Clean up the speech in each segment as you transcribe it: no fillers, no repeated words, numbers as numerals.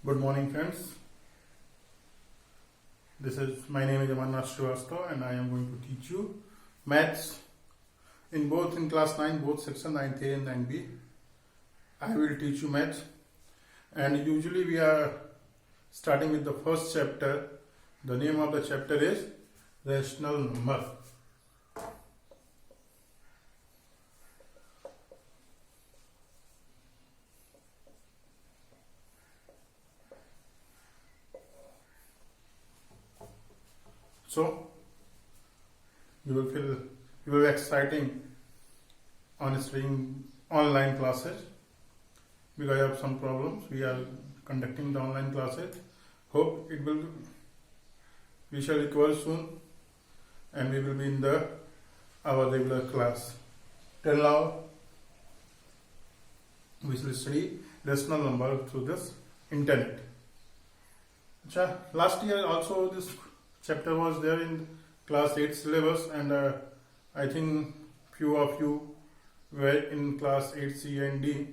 Good morning, friends. My name is Amarnath Srivastava, and I am going to teach you maths in class 9, both section 9A and 9B. I will teach you maths, and usually we are starting with the first chapter. The name of the chapter is rational number. So you will be exciting on studying online classes because I have some problems. We are conducting the online classes. Hope we shall recover soon, and we will be in our regular class. Till now, we shall study rational number through this internet. Last year also this chapter was there in class 8 syllabus, and I think few of you were in class 8C and D,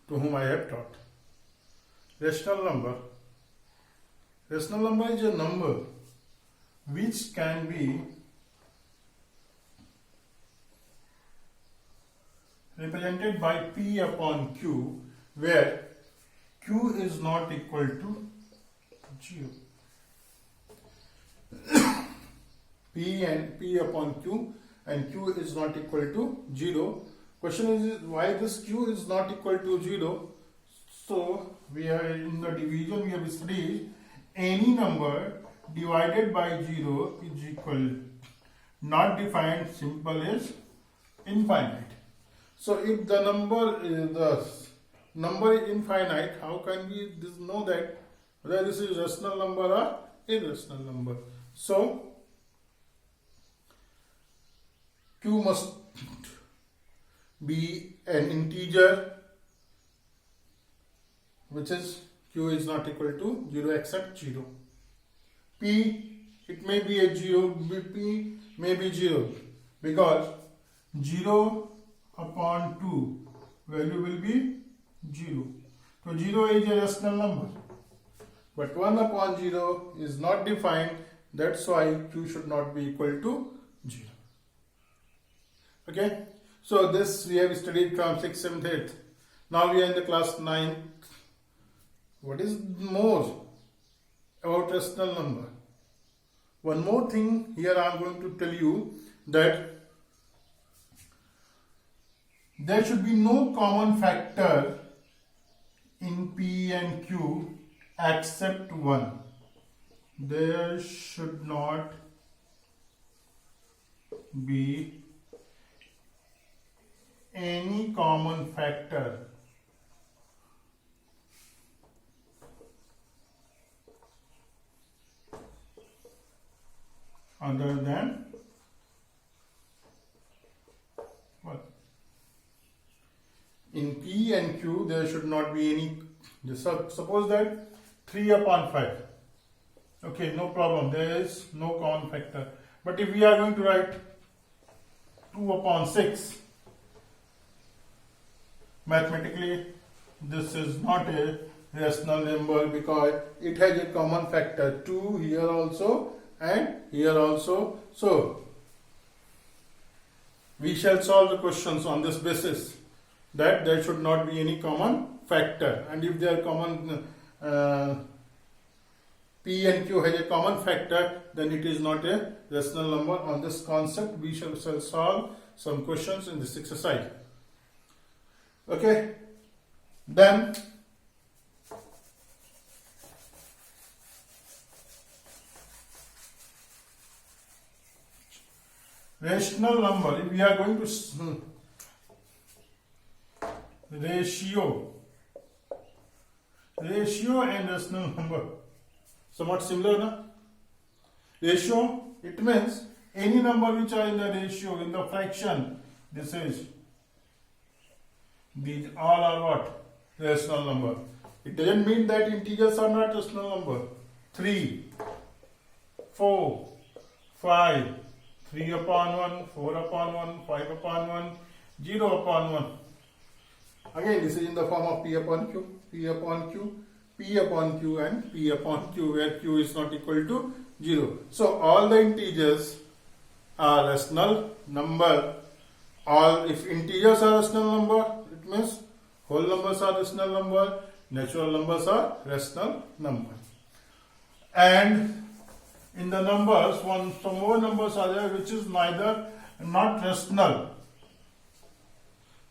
to whom I have taught. Rational number. Rational number is a number which can be represented by P upon Q, where Q is not equal to 0. P upon Q, and Q is not equal to 0. Question is why this Q is not equal to 0. So we are in the division, we have studied any number divided by 0 is equal, not defined, simple is infinite. So if the number is infinite, how can we know that whether this is rational number or irrational number? So Q must be an integer, which is Q is not equal to 0 except 0. P, it may be a 0, P may be 0, because 0 upon 2 value will be 0. So 0 is a rational number. But 1 upon 0 is not defined, that's why Q should not be equal to 0. Okay, so this we have studied from 6th, 7th, 8th. Now we are in the class 9. What is more about rational number? One more thing here I am going to tell you, that there should be no common factor in P and Q except 1. There should not be any common factor other than 1. In P and Q there should not be any. Suppose that 3 upon 5. Okay, no problem, there is no common factor. But if we are going to write 2 upon 6, mathematically this is not a rational number because it has a common factor 2 here also and here also. So we shall solve the questions on this basis, that there should not be any common factor, and if there are common P and Q has a common factor, then it is not a rational number. On this concept we shall solve some questions in this exercise. Okay, then rational number, if we are going to ratio and rational number somewhat similar, na? Ratio, it means any number which are in the ratio, in the fraction. These all are what? Rational number. It doesn't mean that integers are not rational number. 3, 4, 5, 3 upon 1, 4 upon 1, 5 upon 1, 0 upon 1. Again, this is in the form of P upon Q, P upon Q, P upon Q, and P upon Q, where Q is not equal to 0. So all the integers are rational number. All, if integers are rational number, it means whole numbers are rational number, natural numbers are rational number. And in the numbers, some more numbers are there which is neither not rational.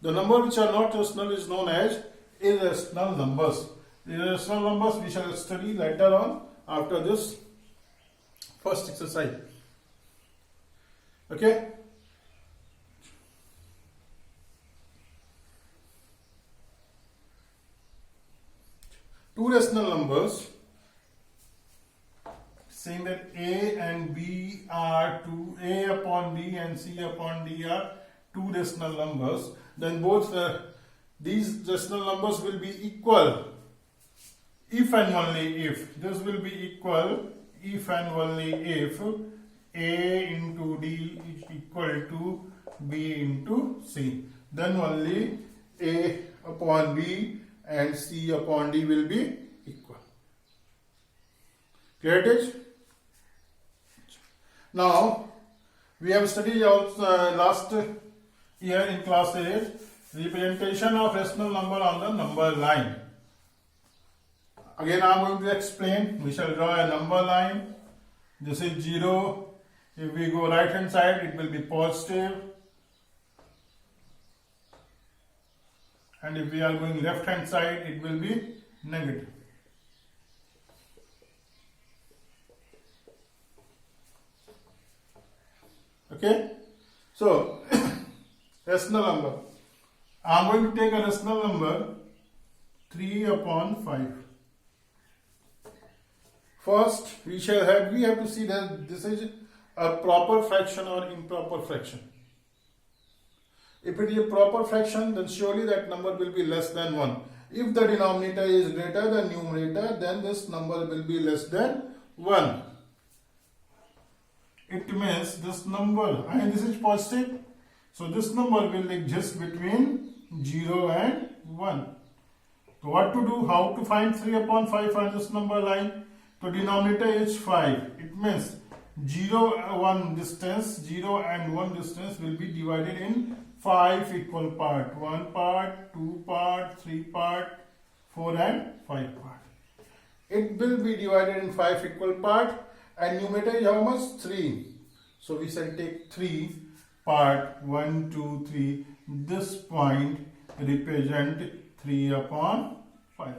The number which are not rational is known as irrational numbers. Irrational numbers we shall study later on after this first exercise. Okay. Two rational numbers, saying that A and B are two, A upon B and C upon D are two rational numbers, then both these rational numbers will be equal if and only if. This will be equal if and only if A into D is equal to B into C. Then only A upon B and C upon D will be equal. Clear it is? Now, we have studied last year in class 8 representation of rational number on the number line. Again, I am going to explain. We shall draw a number line. This is 0. If we go right hand side, it will be positive. And if we are going left hand side, it will be negative. Okay? So, rational number. I am going to take a rational number 3 upon 5. First, we have to see that this is a proper fraction or improper fraction. If it is a proper fraction, then surely that number will be less than 1. If the denominator is greater than numerator, then this number will be less than 1. It means this number, and this is positive, so this number will exist between 0 and 1. So what to do? How to find 3 upon 5 on this number line? So denominator is 5. It means 0 and 1 distance will be divided in 5 equal part. 1 part, 2 part, 3 part, 4 and 5 part. It will be divided in 5 equal part, and numerator is how much? 3. So we shall take 3 part 1, 2, 3. This point represent 3 upon 5.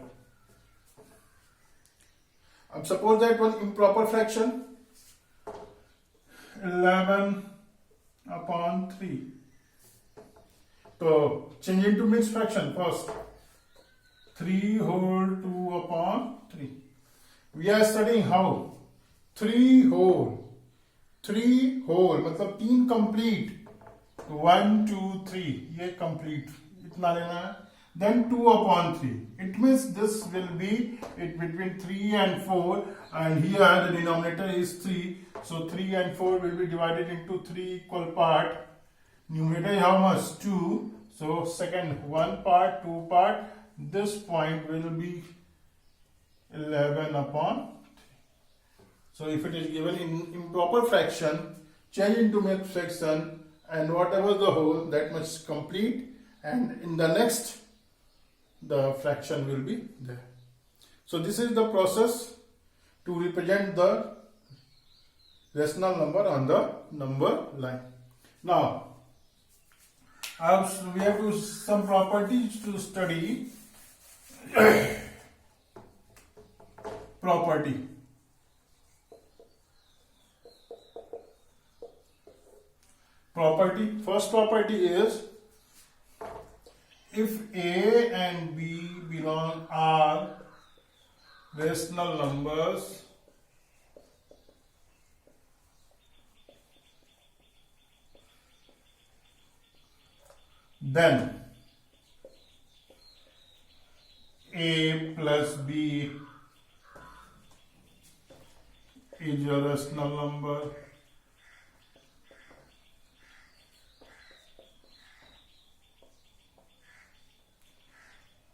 Suppose that one improper fraction 11 upon 3. So change into mixed fraction first. 3 whole 2 upon 3. We are studying how 3 whole मतलब 3 complete. 1, 2, 3 ये complete इतना लेना है. Then 2 upon 3. It means this will be between 3 and 4, and here the denominator is 3. So 3 and 4 will be divided into 3 equal part. Numerator is how much? 2. So second 1 part, 2 part. This point will be 11 upon 3. So if it is given in improper fraction, change into mixed fraction, and whatever the whole, that much complete, and in the next the fraction will be there. So this is the process to represent the rational number on the number line. Now we have to some properties to study. First property is, if A and B are rational numbers, then A plus B is a rational number.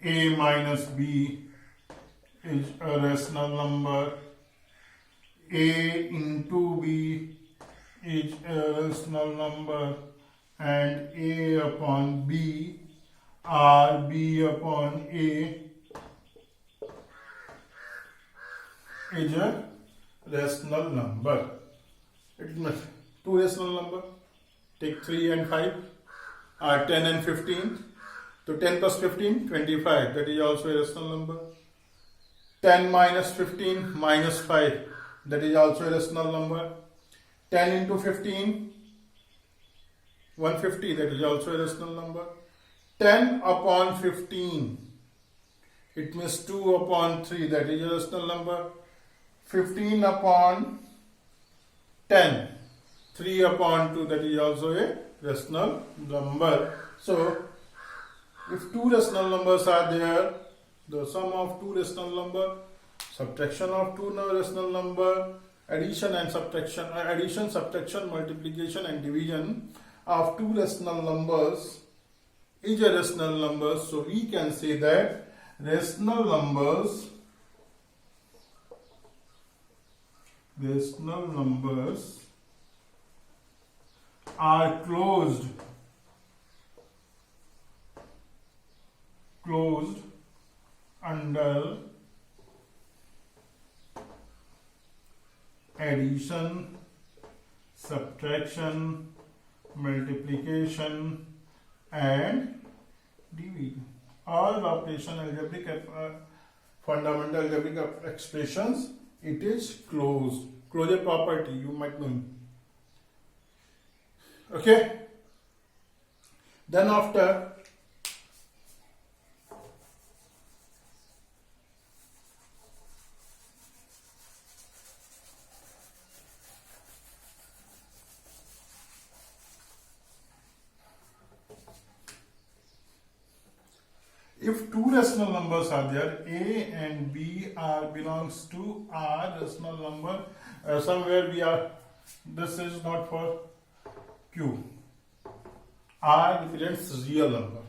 A minus B is a rational number, A into B is a rational number, and A upon B or B upon A is a rational number. It must two rational number. Take 3 and 5 or 10 and 15. So 10 plus 15, 25. That is also a rational number. 10 minus 15 minus 5. That is also a rational number. 10 into 15, 150. That is also a rational number. 10 upon 15. It means 2 upon 3. That is a rational number. 15 upon 10. 3 upon 2, that is also a rational number. So, if two rational numbers are there, the sum of two rational number, subtraction of two rational number, addition, subtraction, multiplication and division of two rational numbers is a rational number. So, we can say that rational numbers are closed under addition, subtraction, multiplication and division. All operation algebraic fundamental algebraic expressions, it is closed. Closure property, you might know. Okay. Then after if two rational numbers are there, A and B belongs to R rational number. Somewhere we are. This is not for Q. R represents real number.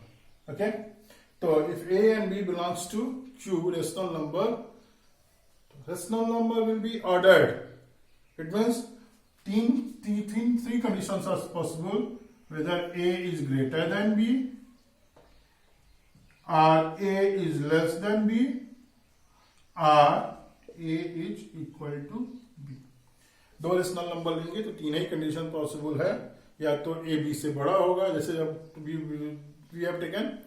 Okay. So if A and B belongs to Q rational number will be ordered. It means three conditions are possible: whether A is greater than B, or A is less than B, or A is equal to B. दो rational number लेंगे तो तीन ही condition possible है, या तो A B से बड़ा होगा, जैसे जब we have taken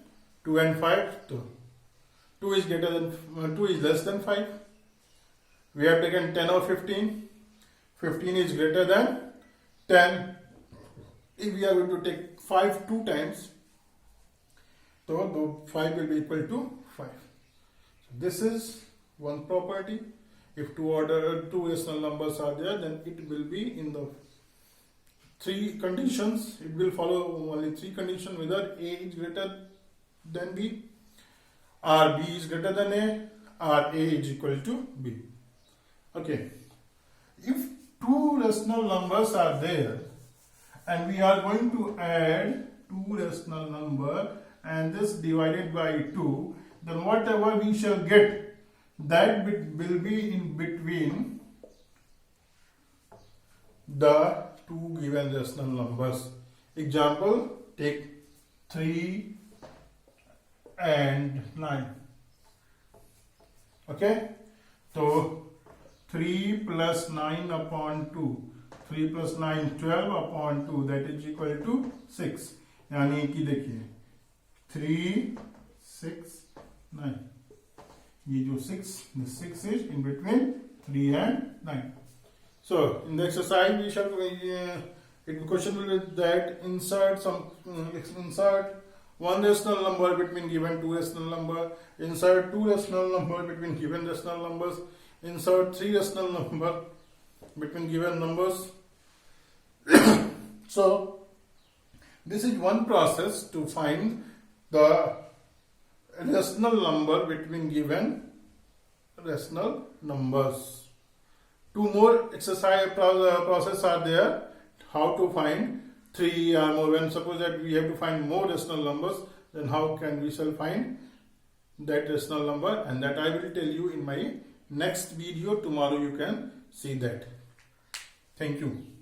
2 and 5, तो 2 is less than 5. We have taken 10 or 15, 15 is greater than 10. If we are going to take 5 two times, so 5 will be equal to 5. So this is one property. If two rational numbers are there, then it will be in the three conditions. It will follow only three conditions: whether A is greater than B, or B is greater than A, or A is equal to B. Okay. If two rational numbers are there, and we are going to add two rational number, and this divided by 2, then whatever we shall get, that bit will be in between the two given rational numbers. Example, take 3 and 9. Okay, so 3 plus 9 upon 2, 3 plus 9 12 upon 2, that is equal to 6. यानी कि देखिए 3 6 9, ये जो 6 is in between 3 and 9. So in the exercise we shall question will be that insert one rational number between given two rational number, insert two rational number between given rational numbers, insert three rational number between given numbers. So this is one process to find the rational number between given rational numbers. Two more exercise process are there. How to find three or more. When suppose that we have to find more rational numbers, then how can we shall find that rational number, and that I will tell you in my next video tomorrow. You can see that. Thank you.